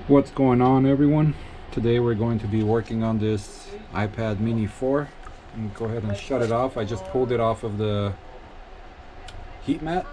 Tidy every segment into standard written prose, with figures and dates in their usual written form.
What's going on, everyone? Today we're going to be working on this iPad mini 4. And go ahead and shut it off. I just pulled it off of the heat mat.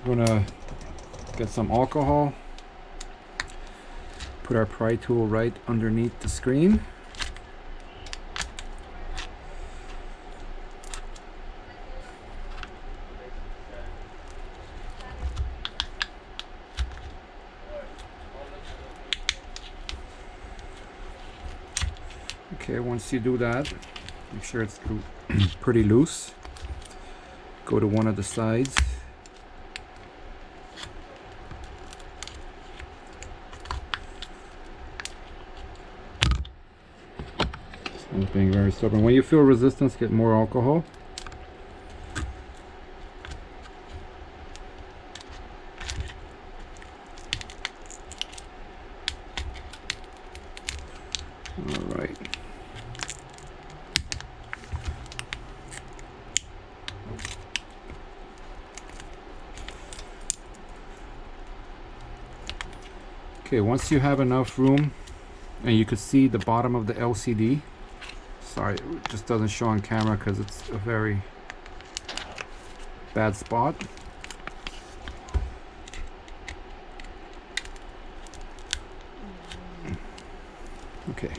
We're gonna get some alcohol, put our pry tool right underneath the screen. Okay, once you do that, make sure it's pretty loose. Go to one of the sides. It's being very stubborn. When you feel resistance, get more alcohol. All right. Okay, once you have enough room and you could see the bottom of the LCD, sorry, it just doesn't show on camera because it's a very bad spot. Okay.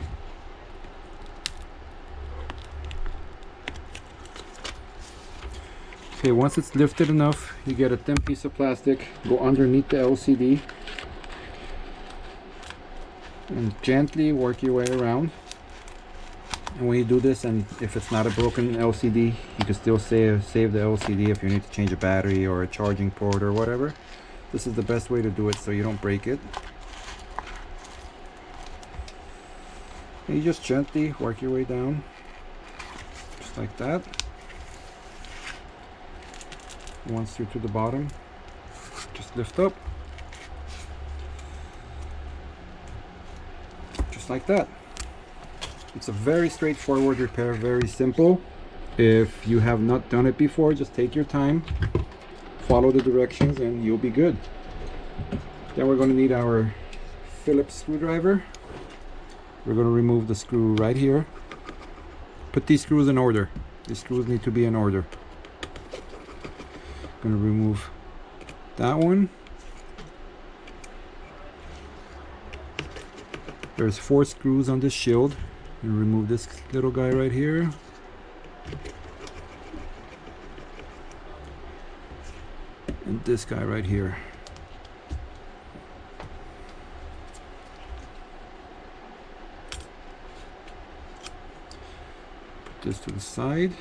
Okay, once it's lifted enough, you get a thin piece of plastic, go underneath the LCD, and gently work your way around. And when you do this, and if it's not a broken LCD, you can still save the LCD if you need to change a battery or a charging port or whatever. This is the best way to do it so you don't break it. And you just gently work your way down, just like that. Once you're to the bottom, just lift up. Just like that. It's a very straightforward repair, very simple. If you have not done it before, just take your time, follow the directions, and you'll be good. Then we're going to need our Phillips screwdriver. We're going to remove the screw right here. Put these screws in order. These screws need to be in order. Going to remove that one. There's 4 screws on this shield. And remove this little guy right here. And this guy right here. Put this to the side.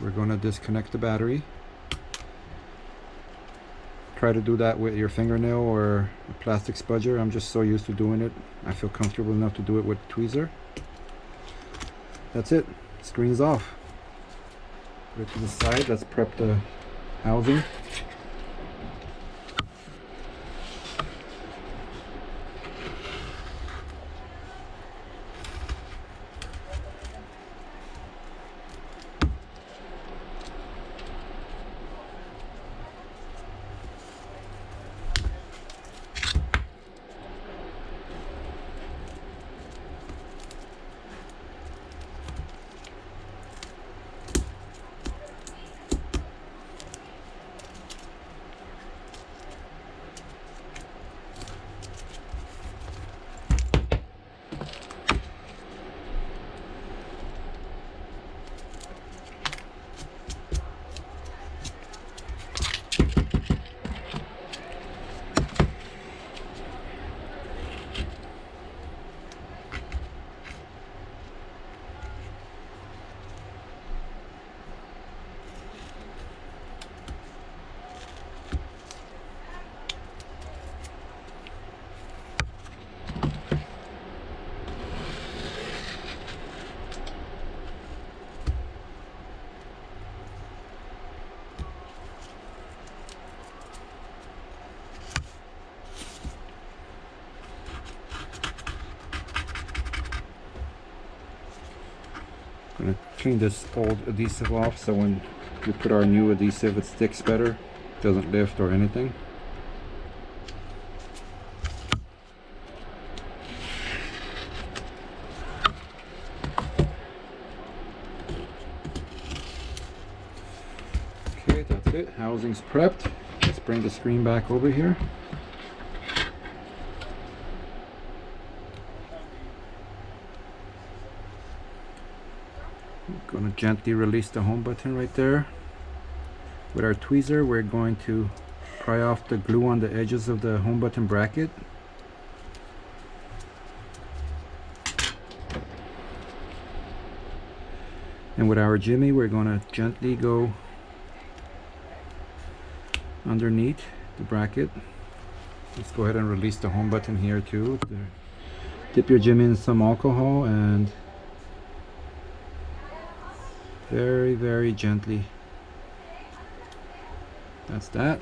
We're going to disconnect the battery. Try to do that with your fingernail or a plastic spudger. I'm just so used to doing it. I feel comfortable enough to do it with a tweezer. That's it. Screen's off. Put it to the side. Let's prep the housing. Gonna clean this old adhesive off so when we put our new adhesive it sticks better, doesn't lift or anything. it. Housing's prepped. Let's bring the screen back over here. I'm going to gently release the home button right there. With our tweezer, we're going to pry off the glue on the edges of the home button bracket. And with our jimmy, we're going to gently go underneath the bracket. Let's go ahead and release the home button here too. Dip your jimmy in some alcohol and very, very gently. That's that.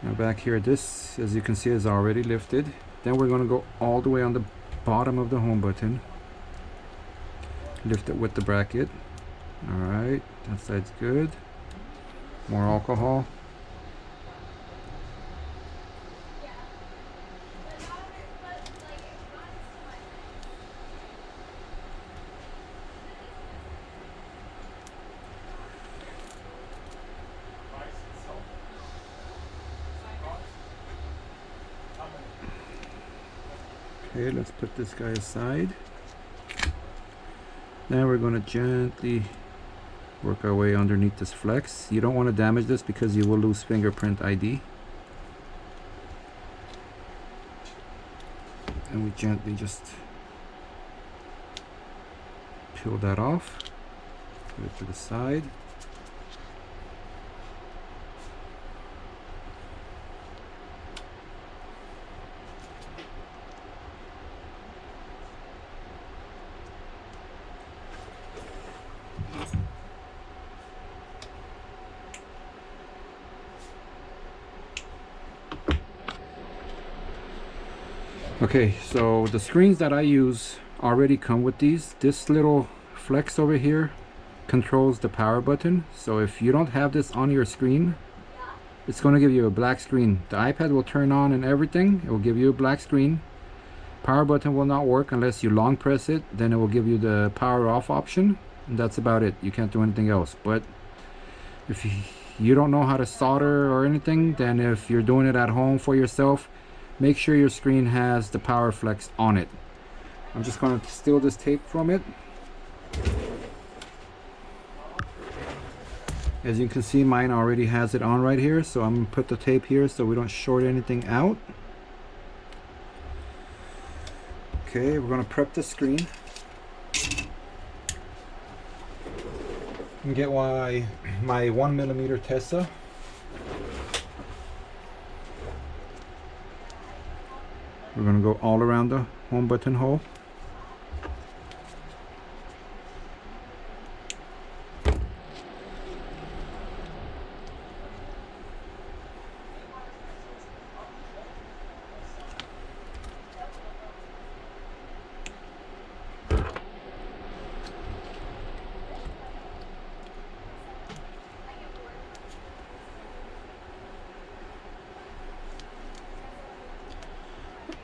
Now back here, this, as you can see, is already lifted. Then we're going to go all the way on the bottom of the home button. Lift it with the bracket. Alright, that side's good. More alcohol. Okay, let's put this guy aside. Now we're going to gently work our way underneath this flex. You don't want to damage this because you will lose fingerprint ID. And we gently just peel that off. Put it to the side. Okay, so the screens that I use already come with these. This little flex over here controls the power button. So if you don't have this on your screen, it's going to give you a black screen. The iPad will turn on and everything. It will give you a black screen. Power button will not work unless you long press it. Then it will give you the power off option. And that's about it. You can't do anything else. But if you don't know how to solder or anything, then if you're doing it at home for yourself, make sure your screen has the power flex on it. I'm just going to steal this tape from it. As you can see, mine already has it on right here, so I'm going to put the tape here so we don't short anything out. Okay, we're going to prep the screen. And get my 1mm Tesa. We're going to go all around the home button hole.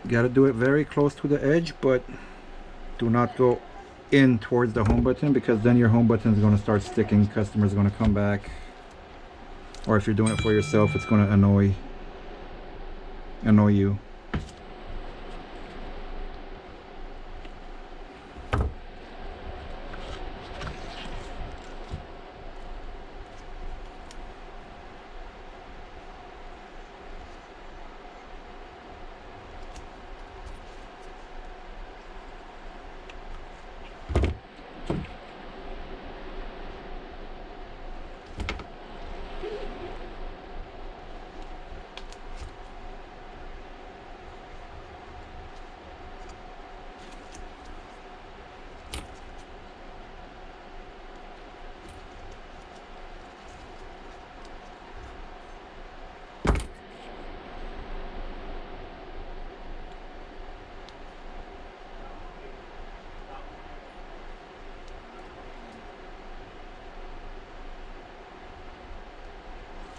You got to do it very close to the edge, but do not go in towards the home button, because then your home button is going to start sticking. Customers are going to come back, or if you're doing it for yourself, it's going to annoy you.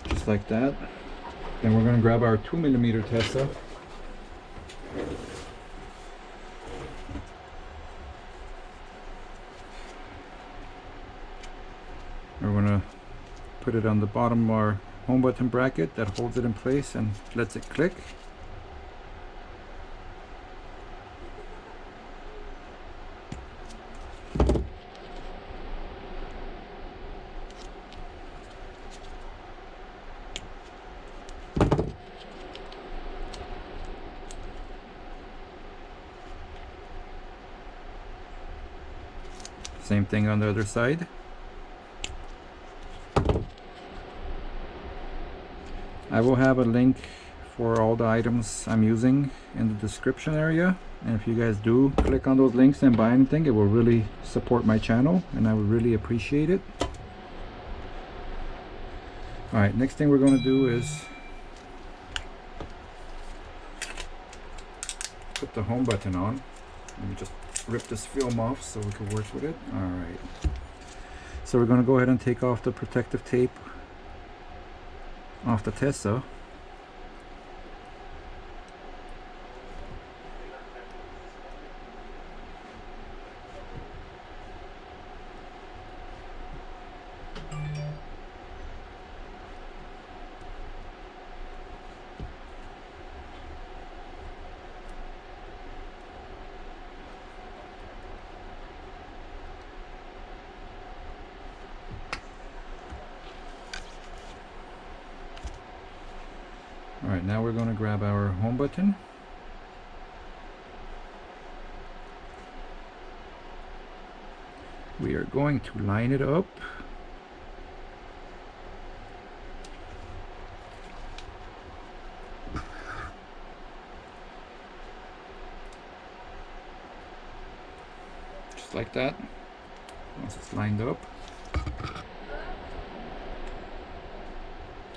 Just like that. Then we're going to grab our 2mm Tesa. We're going to put it on the bottom of our home button bracket that holds it in place and lets it click. Same thing on the other side. I will have a link for all the items I'm using in the description area, and if you guys do click on those links and buy anything, it will really support my channel and I would really appreciate it. Alright, next thing we're going to do is put the home button on. Let me just rip this film off so we can work with it. Alright, so we're going to go ahead and take off the protective tape off the Tesa. Alright, now we're going to grab our home button. We are going to line it up. Just like that. Once it's lined up,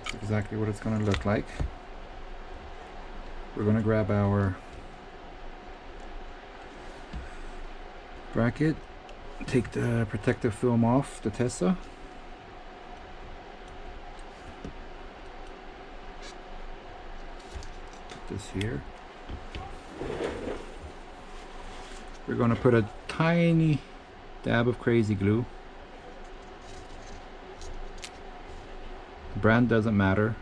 that's exactly what it's going to look like. We're going to grab our bracket, take the protective film off the Tesa. Put this here. We're going to put a tiny dab of crazy glue. The brand doesn't matter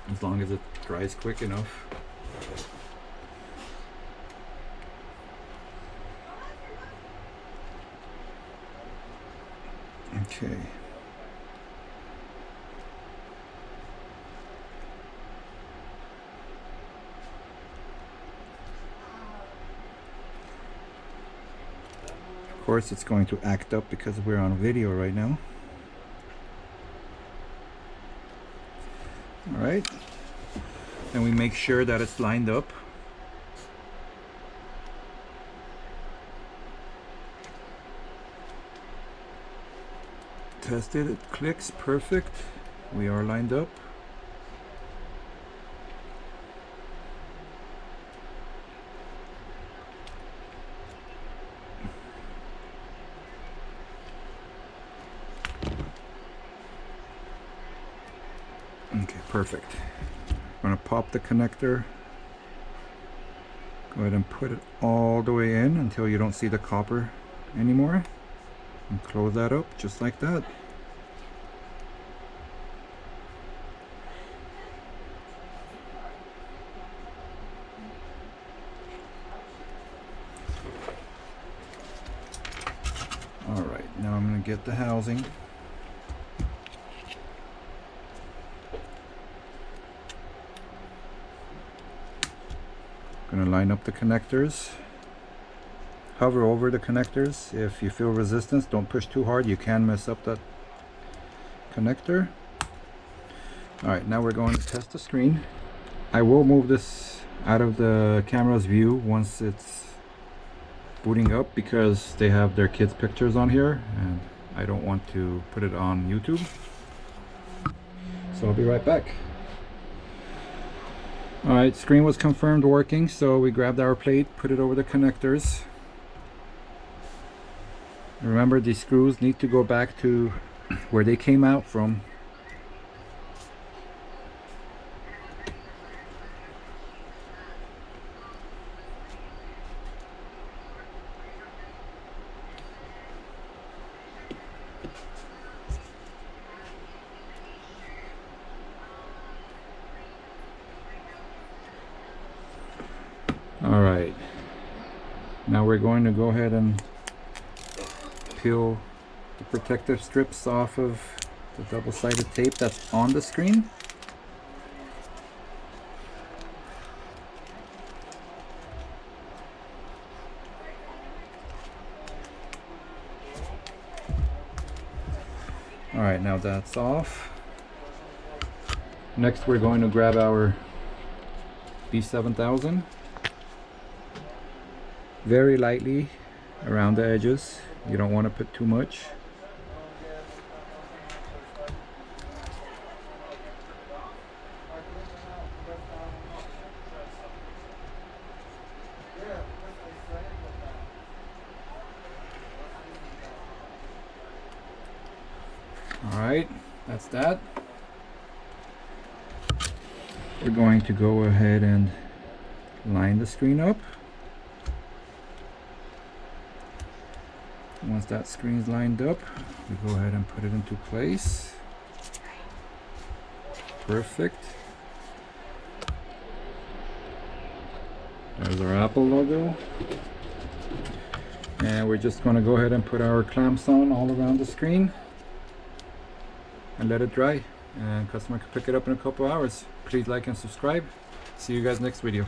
as long as it dries quick enough. Okay. Of course it's going to act up because we're on video right now. Alright. Then we make sure that it's lined up. Test it, it clicks, perfect. We are lined up. Okay, perfect. I'm going to pop the connector. Go ahead and put it all the way in until you don't see the copper anymore. And close that up just like that. Alright, now I'm going to get the housing. Going to line up the connectors. Hover over the connectors. If you feel resistance, don't push too hard. You can mess up that connector. Alright, now we're going to test the screen. I will move this out of the camera's view once it's booting up because they have their kids' pictures on here and I don't want to put it on YouTube. So I'll be right back. Alright, screen was confirmed working, so we grabbed our plate, put it over the connectors. Remember, these screws need to go back to where they came out from. Now we're going to go ahead and peel the protective strips off of the double-sided tape that's on the screen. Alright, now that's off. Next we're going to grab our B7000. Very lightly around the edges. You don't want to put too much. Alright, that's that. We're going to go ahead and line the screen up. Once that screen's lined up, we go ahead and put it into place. Perfect. There's our Apple logo. And we're just going to go ahead and put our clamps on all around the screen and let it dry, and customer can pick it up in a couple hours. Please like and subscribe. See you guys next video.